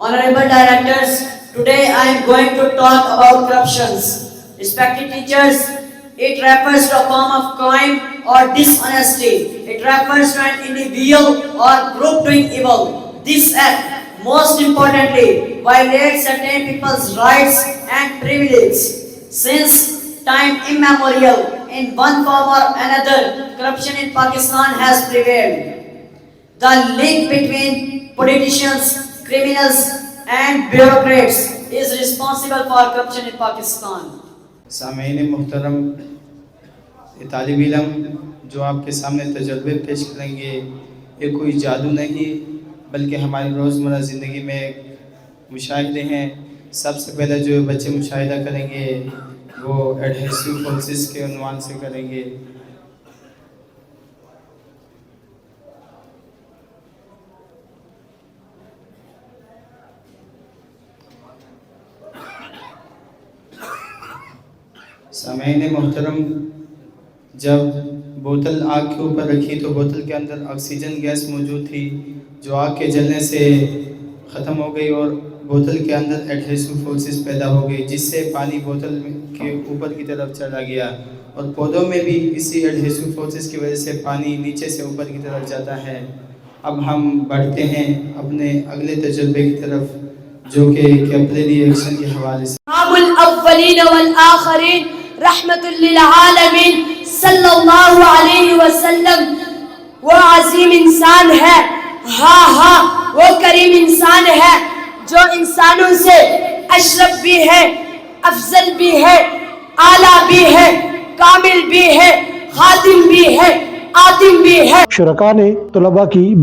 Honorable Directors, today I am going to talk about corruptions. Respected teachers, it refers to a form of crime or dishonesty. It refers to an individual or group doing evil. This act, most importantly, violates certain people's rights and privileges. Since time immemorial, in one form or another, corruption in Pakistan has prevailed. The link between politicians, criminals and bureaucrats is responsible for corruption in Pakistan. सामईन मुहतरम, तालिब इल्म जो आपके सामने तजर्बे पेश करेंगे ये कोई जादू नहीं बल्कि हमारी रोज़मर्रा ज़िंदगी में मुशाहिदे हैं। सबसे पहले जो बच्चे मुशाहिदा करेंगे वो एडहेसिव फोर्सेस के उन्वान से करेंगे। सामईन मुहतरम, जब बोतल आग के ऊपर रखी तो बोतल के अंदर ऑक्सीजन गैस मौजूद थी जो आग के जलने से ख़त्म हो गई और बोतल के अंदर एडहेसिव फोर्सेस पैदा हो गई जिससे पानी बोतल के ऊपर की तरफ चला गया और पौधों में भी इसी एडहेसिव फोर्सेस की वजह से पानी नीचे से ऊपर की तरफ जाता है। अब हम बढ़ते हैं अपने अगले तजुर्बे की तरफ जो कि कैपिलरी एक्शन के हवाले से। रहमतुल लिल आलमीन सल्लल्लाहु अलैहि वसल्लम वो अजीम इंसान है, हाँ वो करीम इंसान है जो इंसानों से अशरफ भी है, अफजल भी है, आला भी है, कामिल भी है, खादिम भी है, आतिम भी है। शुरका ने तलबा की